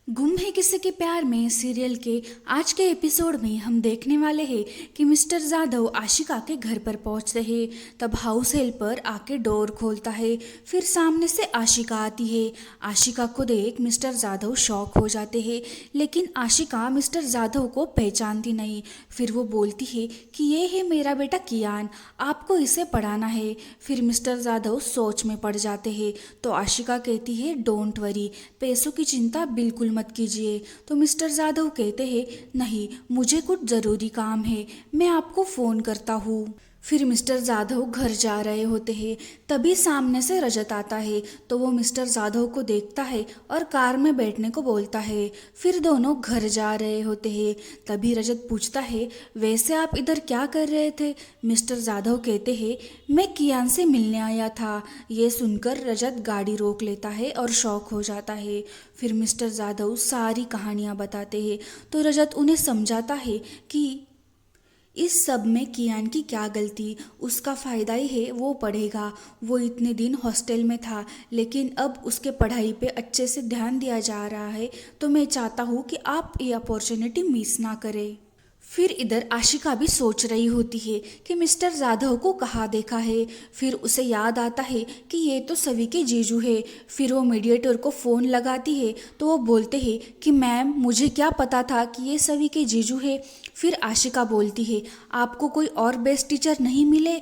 गुम है किसी के प्यार में सीरियल के आज के एपिसोड में हम देखने वाले हैं कि मिस्टर जाधव आशिका के घर पर पहुंचते हैं। तब हाउस हेल्पर आके डोर खोलता है। फिर सामने से आशिका आती है। आशिका को देख मिस्टर जाधव शॉक हो जाते हैं, लेकिन आशिका मिस्टर जाधव को पहचानती नहीं। फिर वो बोलती है कि ये है मेरा बेटा कियान, आपको इसे पढ़ाना है। फिर मिस्टर जाधव सोच में पड़ जाते हैं। तो आशिका कहती है डोंट वरी, पैसों की चिंता बिल्कुल मत कीजिए। तो मिस्टर जाधव कहते हैं नहीं, मुझे कुछ ज़रूरी काम है, मैं आपको फ़ोन करता हूँ। फिर मिस्टर जाधव घर जा रहे होते हैं। तभी सामने से रजत आता है। तो वो मिस्टर जाधव को देखता है और कार में बैठने को बोलता है। फिर दोनों घर जा रहे होते हैं। तभी रजत पूछता है वैसे आप इधर क्या कर रहे थे। मिस्टर जाधव कहते हैं मैं कियान से मिलने आया था। ये सुनकर रजत गाड़ी रोक लेता है और शॉक हो जाता है। फिर मिस्टर जाधव सारी कहानियाँ बताते हैं। तो रजत उन्हें समझाता है कि इस सब में कियान की क्या गलती, उसका फ़ायदा ही है वो पढ़ेगा। वो इतने दिन हॉस्टल में था, लेकिन अब उसके पढ़ाई पे अच्छे से ध्यान दिया जा रहा है। तो मैं चाहता हूँ कि आप ये अपॉर्चुनिटी मिस ना करें। फिर इधर आशिका भी सोच रही होती है कि मिस्टर जाधव को कहाँ देखा है। फिर उसे याद आता है कि ये तो सभी के जीजू है। फिर वो मीडिएटर को फ़ोन लगाती है। तो वो बोलते हैं कि मैम मुझे क्या पता था कि ये सभी के जीजू है। फिर आशिका बोलती है आपको कोई और बेस्ट टीचर नहीं मिले।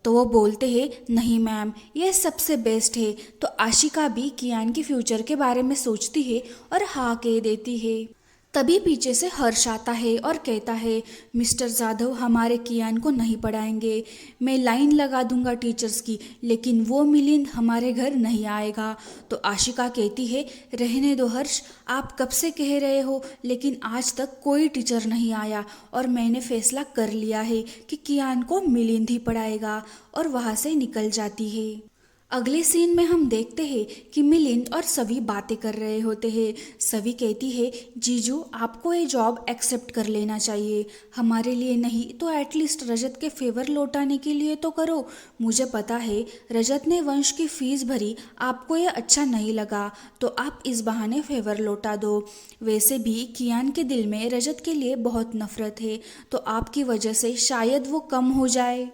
तो वो बोलते हैं नहीं मैम, ये सबसे बेस्ट है। तो आशिका भी कियान के फ्यूचर के बारे में सोचती है और हाँ कह देती है। तभी पीछे से हर्ष आता है और कहता है मिस्टर जाधव हमारे कियान को नहीं पढ़ाएंगे। मैं लाइन लगा दूंगा टीचर्स की, लेकिन वो मिलिंद हमारे घर नहीं आएगा। तो आशिका कहती है रहने दो हर्ष, आप कब से कह रहे हो, लेकिन आज तक कोई टीचर नहीं आया और मैंने फैसला कर लिया है कि कियान को मिलिंद ही पढ़ाएगा। और वहाँ से निकल जाती है। अगले सीन में हम देखते हैं कि मिलिंद और सभी बातें कर रहे होते हैं। सभी कहती है जीजू आपको ये जॉब एक्सेप्ट कर लेना चाहिए, हमारे लिए नहीं तो एटलीस्ट रजत के फेवर लौटाने के लिए तो करो। मुझे पता है रजत ने वंश की फीस भरी, आपको ये अच्छा नहीं लगा, तो आप इस बहाने फेवर लौटा दो। वैसे भी कियान के दिल में रजत के लिए बहुत नफरत है, तो आपकी वजह से शायद वो कम हो जाए।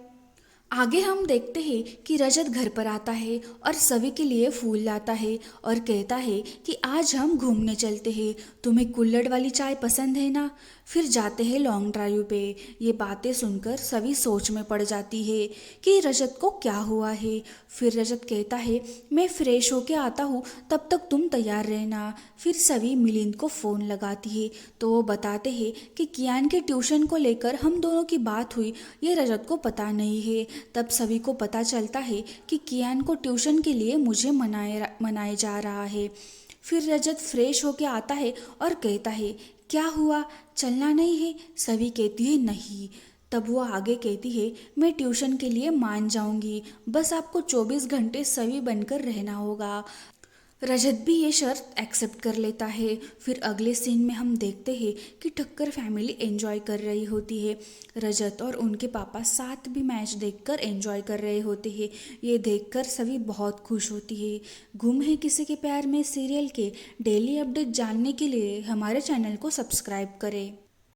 आगे हम देखते हैं कि रजत घर पर आता है और सभी के लिए फूल लाता है और कहता है कि आज हम घूमने चलते हैं, तुम्हें कुल्हड़ वाली चाय पसंद है ना। फिर जाते हैं लॉन्ग ड्राइव पे। ये बातें सुनकर सभी सोच में पड़ जाती है कि रजत को क्या हुआ है। फिर रजत कहता है मैं फ्रेश होके आता हूँ, तब तक तुम तैयार रहना। फिर सभी मिलिंद को फ़ोन लगाती है। तो वो बताते हैं कि कियान के ट्यूशन को लेकर हम दोनों की बात हुई, ये रजत को पता नहीं है। तब सभी को पता चलता है कि कियान को ट्यूशन के लिए मुझे मनाए जा रहा है। फिर रजत फ्रेश होके आता है और कहता है क्या हुआ, चलना नहीं है। सभी कहती है नहीं। तब वो आगे कहती है मैं ट्यूशन के लिए मान जाऊंगी, बस आपको 24 घंटे सभी बनकर रहना होगा। रजत भी ये शर्त एक्सेप्ट कर लेता है। फिर अगले सीन में हम देखते हैं कि ठक्कर फैमिली एंजॉय कर रही होती है। रजत और उनके पापा साथ भी मैच देखकर एंजॉय कर रहे होते हैं। ये देखकर सभी बहुत खुश होती है। गुम है किसी के प्यार में सीरियल के डेली अपडेट जानने के लिए हमारे चैनल को सब्सक्राइब करें।